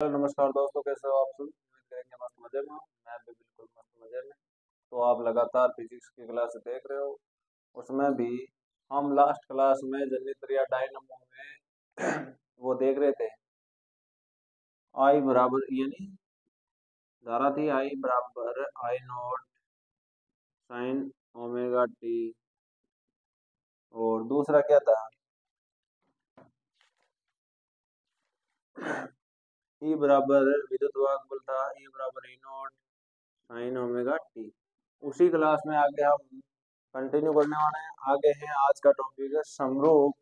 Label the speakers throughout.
Speaker 1: Hello नमस्कार दोस्तों, कैसे हो आप सब। उम्मीद करेंगे मस्त मजे में हो। मैं भी बिल्कुल मस्त मजे में। तो आप लगातार फिजिक्स की क्लास देख रहे हो। उसमें भी हम लास्ट क्लास में जनरेटर या डायनामो में वो देख रहे थे। आई बराबर यानी धारा थी आई बराबर आई नॉट साइन ओमेगा टी। और दूसरा क्या था, ई बराबर विद्युत वाहक बल था, ई बराबर ई नॉट साइन ओमेगा टी। उसी क्लास में आगे हम कंटिन्यू करने वाले हैं। आगे है आज का टॉपिक है समरूप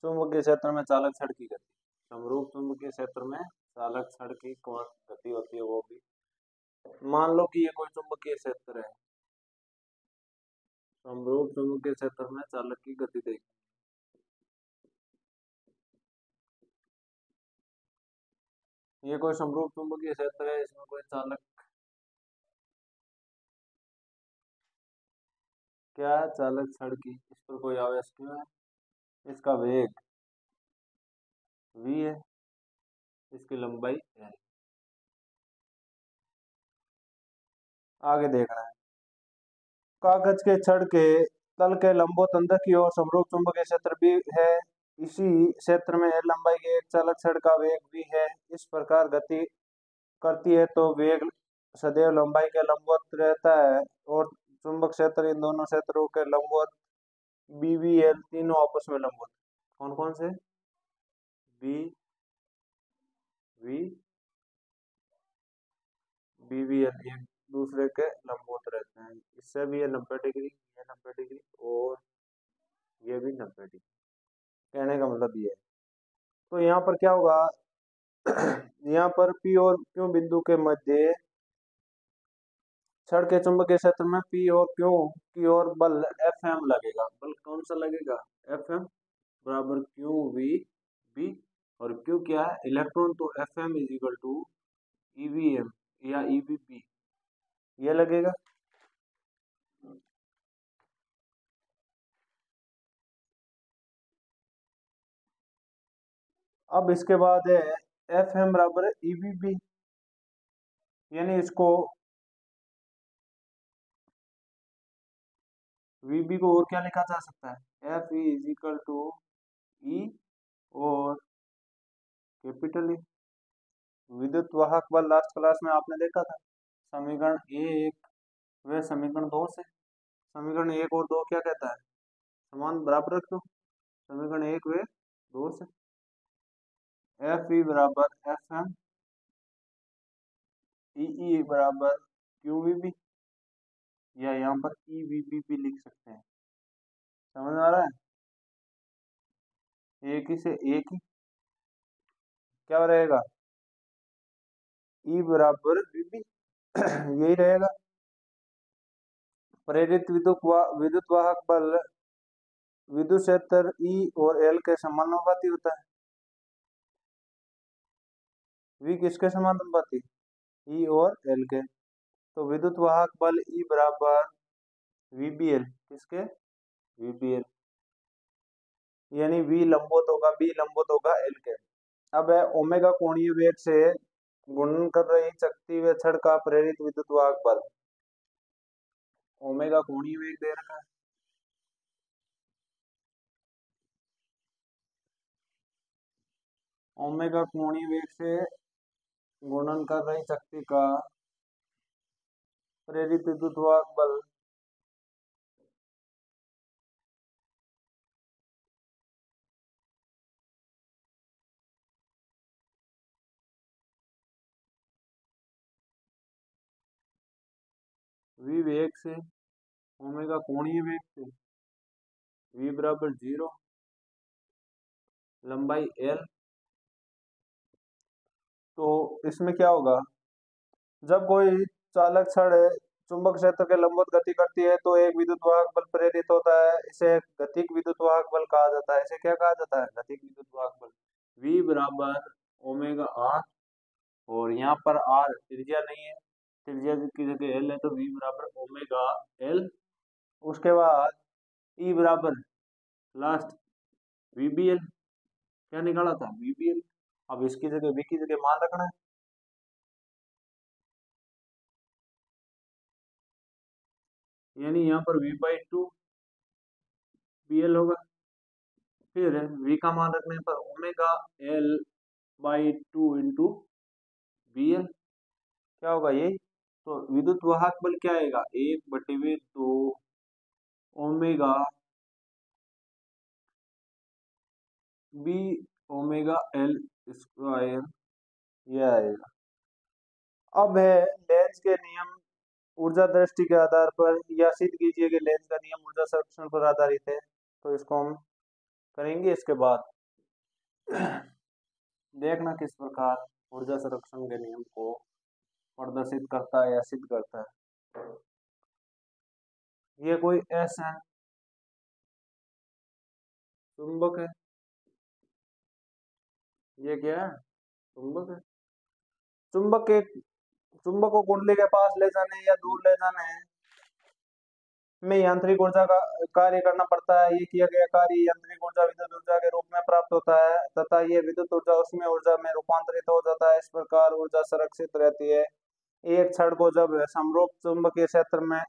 Speaker 1: चुंबकीय क्षेत्र में चालक छड़ की गति। समरूप चुंबकीय क्षेत्र में चालक छड़ की कौन गति होती है वो भी। मान लो कि ये कोई चुंबकीय क्षेत्र है। समरूप चुंबकीय क्षेत्र में चालक की गति देखी। ये कोई समरूप चुंबकीय क्षेत्र है, इसमें कोई चालक क्या है, चालक छड़ की। इस पर कोई आवेश क्यों है, इसका वेग v है, इसकी लंबाई है। आगे देखना है। कागज के छड़ के तल के लंबवत अंदर की ओर समरूप चुंबकीय क्षेत्र भी है। इसी क्षेत्र में L लंबाई के एक चालक छड़ का वेग भी है। इस प्रकार गति करती है तो वेग सदैव लंबाई के लंबवत रहता है और चुंबक क्षेत्र इन दोनों क्षेत्रों के लंबवत बी वी एल तीनों आपस में लंबवत। कौन कौन से, B V B V L एक दूसरे के लंबवत रहते हैं। इससे भी ये 90 डिग्री, ये 90 डिग्री और ये भी 90 डिग्री। कहने का मतलब ये है। तो यहाँ पर क्या होगा यहाँ पर पी और क्यू बिंदु के मध्य छड़ के चुंबकीय क्षेत्र में पी और क्यू की ओर बल एफ एम लगेगा। बल कौन सा लगेगा, एफ एम बराबर क्यू वी बी। और क्यू क्या है, इलेक्ट्रॉन, तो F M is equal to EVM या ईवीपी, ये लगेगा। अब इसके बाद है एफ एम बराबर ईवीपी, यानी इसको वीबी को और क्या लिखा जा सकता है, एफ इज इक्वल टू ई और कैपिटल ई। विद्युत वाहक बल लास्ट क्लास में आपने देखा था, समीकरण एक व समीकरण दो से। समीकरण एक और दो क्या कहता है, समान बराबर रख दो समीकरण एक व दो से। एफ ई बराबर एफ एम, ई बराबर क्यू वी बी, या यहाँ पर ई वी बी भी लिख सकते हैं। समझ आ रहा है, एक ही से एक ही क्या रहेगा, ई बराबर वी बी यही रहेगा। प्रेरित विद्युत वाहक बल विद्युत क्षेत्र ई और एल के समानुपाती होता है। वी किसके समानुपाती, ई और एल के। तो विद्युत वाहक बल ई बराबर वीबीएल, किसके, वीबीएल, यानी वी लंबवत होगा, बी लंबवत होगा एल के। अब है ओमेगा कोणीय वेग से गुणन कर रही चकती व छड़ का प्रेरित विद्युत वाहक बल। ओमेगा कोणीय वेग दे रखा है, ओमेगा कोणीय वेग से गुणन कर रही शक्ति का प्रेरित विद्युत वाहक बल वी वेग से ओमेगा कोणीय वेग से, वी बराबर 0, लंबाई एल। तो इसमें क्या होगा, जब कोई चालक छड़ चुंबक क्षेत्र के लंबवत गति करती है तो एक विद्युत वाहक बल प्रेरित होता है। इसे गतिक विद्युत वाहक बल कहा जाता है। इसे क्या कहा जाता है, गतिक विद्युत वाहक बल। v बराबर ओमेगा आर, और यहाँ पर आर त्रिज्या नहीं है, त्रिज्या की जगह एल है, तो v बराबर ओमेगा एल। उसके बाद ई बराबर लास्ट वीबीएल, क्या निकाला था, वीबीएल। अब इसकी जगह v की जगह मान रखना है, यानी यहाँ पर V/2 BL होगा। फिर V का मान रखने पर L/2 इंटू BL क्या होगा यही। तो विद्युत वाहक बल क्या आएगा, 1/2 omega B omega L square, ये आएगा। अब है लेंज के नियम ऊर्जा दृष्टि के आधार पर, या सिद्ध कीजिए कि लेंज का नियम ऊर्जा संरक्षण पर आधारित है। तो इसको हम करेंगे इसके बाद। देखना किस प्रकार ऊर्जा संरक्षण के नियम को प्रदर्शित करता है या सिद्ध करता है। ये कोई ऐसा चुंबक है, ये क्या है, चुंबक है। चुंबक के चुंबक को कुंडली के पास ले जाने या दूर ले जाने में यांत्रिक ऊर्जा का कार्य करना पड़ता है। ये किया गया कार्य यांत्रिक ऊर्जा विद्युत ऊर्जा के रूप में प्राप्त होता है तथा ये विद्युत ऊर्जा उसमें ऊर्जा में रूपांतरित हो जाता है। इस प्रकार ऊर्जा संरक्षित रहती है। एक छड़ को जब समरूप चुंबकीय क्षेत्र में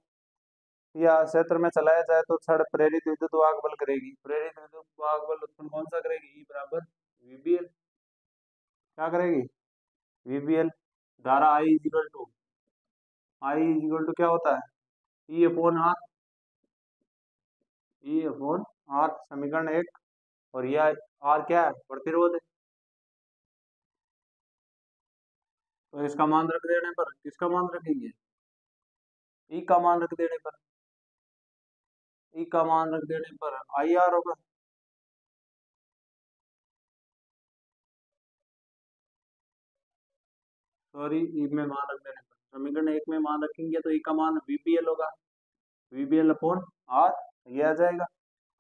Speaker 1: या क्षेत्र में चलाया जाए तो छड़ प्रेरित विद्युत वाहक बल करेगी। प्रेरित विद्युत वाहक बल उत्पन्न कौन सा करेगी, ई बराबर VBL। क्या करेगी, VBL। धारा I इक्वल टू क्या होता है, E/R समीकरण 1। और यह R क्या है, प्रतिरोध है। तो इसका मान रख देने पर, किसका मान रखेंगे, E का मान रख देने पर, E का मान रख देने पर IR होगा। सॉरी, E में मान रख देने पर, समीकरण 1 में मान रखेंगे तो E का मान VBL होगा, VBL/R, ये आ जाएगा।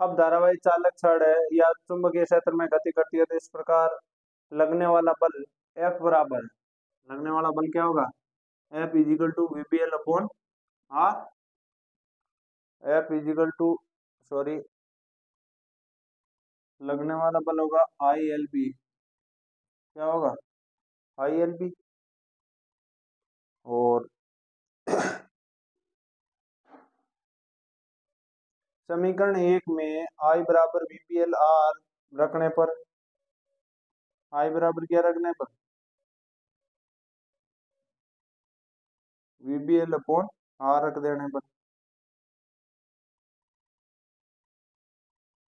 Speaker 1: अब धारावाही चालक छड़ है या चुंबकीय क्षेत्र में गति करती है तो इस प्रकार लगने वाला बल F बराबर, लगने वाला बल क्या होगा, F=VBL/R। F= सॉरी, लगने वाला बल होगा ILB। क्या होगा, ILB। और समीकरण 1 में I बराबर VBL/R रखने पर, I बराबर क्या रखने पर, VBL/R रख देने पर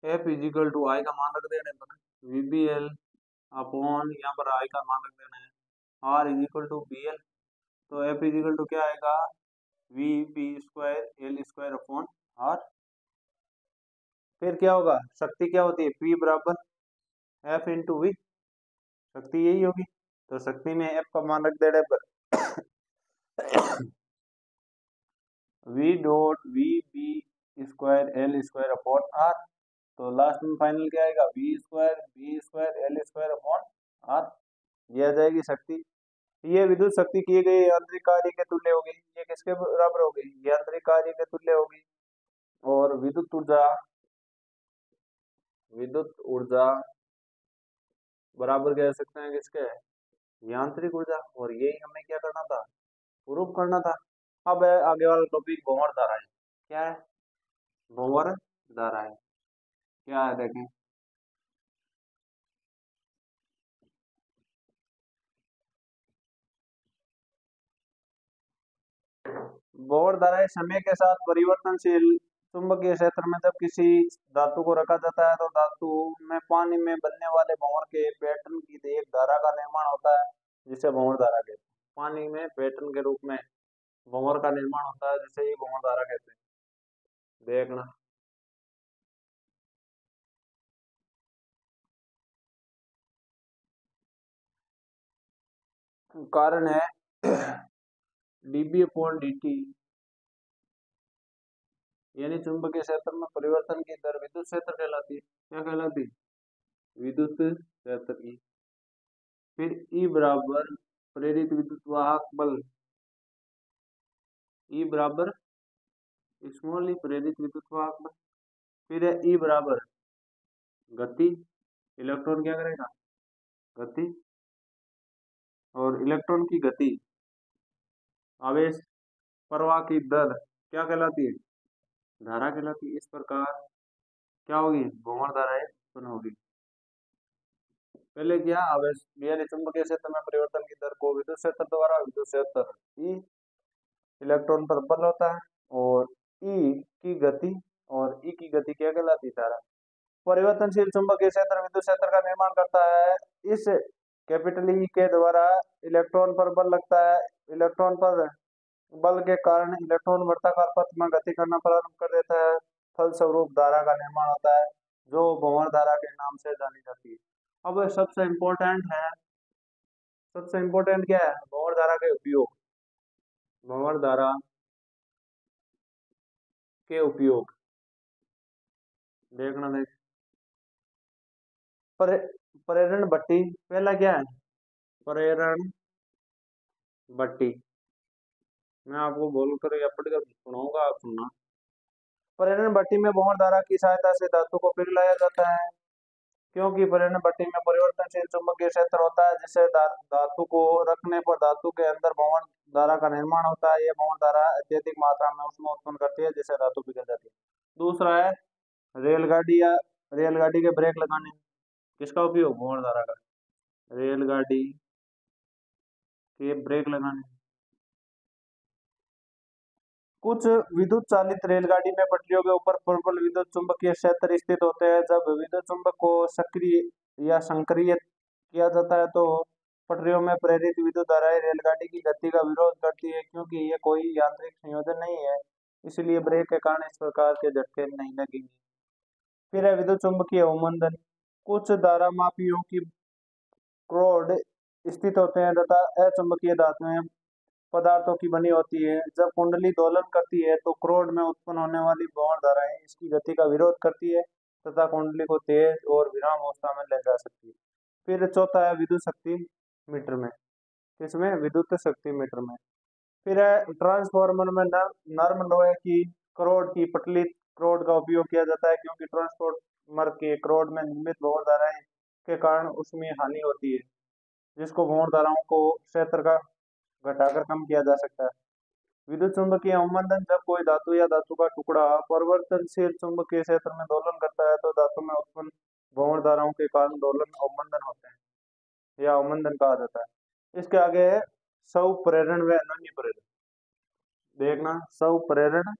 Speaker 1: F=I का मान रख देने पर VBL/ यहाँ पर I का मान रख देना है, R=BL। तो F= क्या आएगा, VB²L²/R। फिर क्या होगा, शक्ति क्या होती है, P बराबर F×V, शक्ति यही होगी। तो शक्ति में F का मान रख देने पर V.VB²L²/R। तो लास्ट में फाइनल क्या आएगा, V²B²L²/R, ये आ जाएगी शक्ति। ये विद्युत शक्ति किए गए यांत्रिक कार्य के तुल्य होगी। ये किसके बराबर होगी, यांत्रिक कार्य के तुल्य होगी। और विद्युत ऊर्जा बराबर कह सकते हैं किसके, यांत्रिक ऊर्जा। और यही हमें क्या करना था, प्रूफ करना था। अब है आगे वाला टॉपिक भंवर धारा है। क्या है, भंवर धारा है, क्या है देखें। भंवर धाराएं समय के साथ परिवर्तनशील चुंबकीय क्षेत्र में जब किसी धातु को रखा जाता है तो धातु में पानी में बनने वाले भंवर के पैटर्न की एक धारा का निर्माण होता है जिसे भंवर धारा कहते हैं। पानी में पैटर्न के रूप में भंवर का निर्माण होता है जिसे ही भंवर धारा कहते हैं। देखना, कारण है dB/dt, यानी चुंबकीय क्षेत्र में परिवर्तन की दर विद्युत क्षेत्र कहलाती है। क्या कहलाती है, विद्युत क्षेत्र की। फिर E बराबर प्रेरित विद्युत वाहक बल, E बराबर स्मॉल e प्रेरित विद्युत वाहक बल। फिर है E बराबर गति, इलेक्ट्रॉन क्या करेगा, गति। और इलेक्ट्रॉन की गति, आवेश प्रवाह की दर क्या कहलाती है, धारा कहलाती है। इस प्रकार क्या होगी, भंवर धाराएं उत्पन्न होगी। पहले क्या, आवेश यानी चुंबकीय क्षेत्र में परिवर्तन की दर को विद्युत क्षेत्र द्वारा, विद्युत क्षेत्र ई इलेक्ट्रॉन पर बल होता है, और ई की गति, और ई की गति क्या कहलाती है, धारा। परिवर्तनशील चुंबकीय क्षेत्र विद्युत क्षेत्र का निर्माण करता है। इस कैपिटल ई के द्वारा इलेक्ट्रॉन पर बल लगता है। इलेक्ट्रॉन पर बल के कारण इलेक्ट्रॉन वर्ताकार पथ में गति करना प्रारंभ कर देता है। फलस्वरूप धारा का निर्माण होता है, जो भंवर धारा के नाम से जानी जाती है। अब सबसे इम्पोर्टेंट क्या है, भंवर धारा के उपयोग। भंवर धारा के उपयोग देखना देख। प्रेरण भट्टी, पहला क्या है, प्रेरण भट्टी। मैं आपको बोलकर या पढ़कर सुनाऊंगा, आप सुनना। प्रेरण भट्टी में भंवर धारा की सहायता से धातु को पिघलाया जाता है। क्योंकि प्रेरण भट्टी में परिवर्तनशील चुंबकीय क्षेत्र होता है, जिससे धातु को रखने पर धातु के अंदर भंवर धारा का निर्माण होता है। यह भंवर धारा अत्यधिक मात्रा में ऊष्मा उत्पन्न करती है, जिससे धातु पिघल जाती है। दूसरा है रेलगाड़ी या रेलगाड़ी के ब्रेक लगाने। किसका उपयोग, भंवर धारा का, रेलगाड़ी के ब्रेक लगाने। कुछ विद्युत चालित रेलगाड़ी में पटरियों के ऊपर प्रबल विद्युत चुंबकीय क्षेत्र स्थित होते हैं। जब विद्युत चुंबक को सक्रिय या सक्रिय किया जाता है तो पटरियों में प्रेरित विद्युत धाराएं रेलगाड़ी की गति का विरोध करती है। क्योंकि ये कोई यांत्रिक संयोजन नहीं है, इसलिए ब्रेक के कारण इस प्रकार के झटके नहीं लगेंगे। फिर है विद्युत चुंबकीय अवमंदन। कुछ धारामापियों की क्रोड स्थित होते हैं तथा अचुंबकीय धातुएं पदार्थों की बनी होती है। जब कुंडली दोलन करती है तो क्रोड में उत्पन्न होने वाली भंवर धाराएं इसकी गति का विरोध करती है तथा कुंडली को तेज और विराम अवस्था में ले जा सकती है। फिर चौथा है विद्युत शक्ति मीटर में। इसमें विद्युत शक्ति मीटर में फिर है ट्रांसफार्मर में नर्म लोहे की क्रोड की पतली क्रोड का उपयोग किया जाता है। क्योंकि ट्रांसफार्मर के क्रोड में निर्मित भंवर धाराएं के कारण उसमें हानि होती है, जिसको भंवर धाराओं को क्षेत्र का घटाकर कम किया जा सकता है। विद्युत चुंबकीय अवमंदन, जब कोई धातु या धातु का टुकड़ा परिवर्तनशील चुंबकीय क्षेत्र में दोलन करता है तो धातु में उत्पन्न भंवर धाराओं के कारण दोलन अवमंदन होते हैं, या अवमंदन कहा जाता है। इसके आगे है स्वप्रेरण व अनन्य प्रेरण। देखना, स्वप्रेरण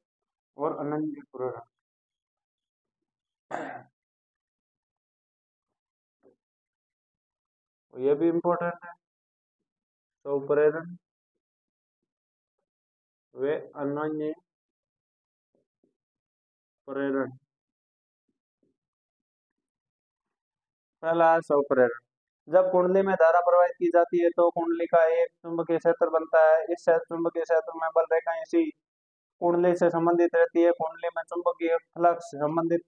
Speaker 1: और अनन्य प्रेरण। ये भी इम्पोर्टेंट है, स्वप्रेरण वे अनन्य प्रेरण। पहला है स्वप्रेरण। जब कुंडली में धारा प्रवाहित की जाती है तो कुंडली का एक चुंबकीय क्षेत्र बनता है। इस चुंबकीय क्षेत्र में बल रेखाएं इसी कुंडली से संबंधित रहती है। कुंडली में चुंबकीय फ्लक्स संबंधित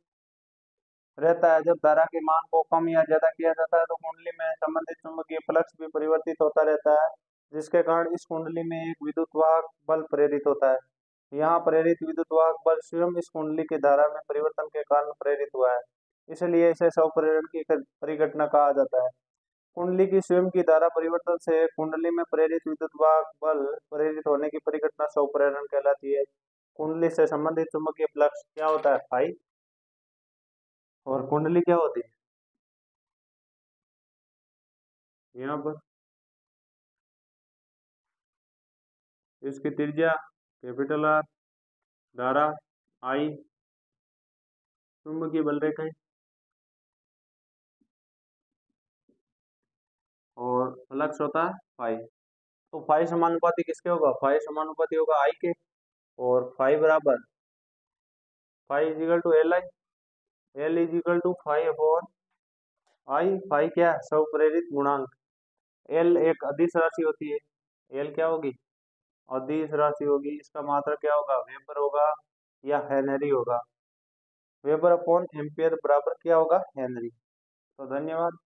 Speaker 1: रहता है। जब धारा के मान को कम या ज्यादा किया जाता है तो कुंडली में संबंधित चुंबकीय फ्लक्स भी परिवर्तित होता रहता है, जिसके कारण इस कुंडली में एक विद्युत वाहक बल प्रेरित होता है। यहाँ प्रेरित विद्युत वाहक बल स्वयं इस कुंडली की धारा में परिवर्तन के कारण प्रेरित हुआ है, इसलिए इसे स्वप्रेरण की परिघटना कहा जाता है। कुंडली की स्वयं की धारा परिवर्तन से कुंडली में प्रेरित विद्युत वाहक बल प्रेरित होने की परिघटना स्वप्रेरण कहलाती है। कुंडली से संबंधित चुंबकीय फ्लक्स क्या होता है, फाई, और कुंडली क्या होती है, यहाँ पर इसकी त्रिज्या कैपिटल आर, धारा आई, चुंबकीय बल रेखाएं, और फ्लक्स होता है फाई। तो फाई समानुपाती किसके होगा, फाई समानुपाती होगा आई के, और फाई बराबर phi is equal to L I, L is equal to phi upon I. Phi क्या है, स्वप्रेरित गुणांक। एल एक अदिश राशि होती है, एल क्या होगी, अदिश राशि होगी। इसका मात्रक क्या होगा, वेबर होगा या हेनरी होगा। वेबर अपॉन एम्पियर बराबर क्या होगा, हेनरी। तो धन्यवाद।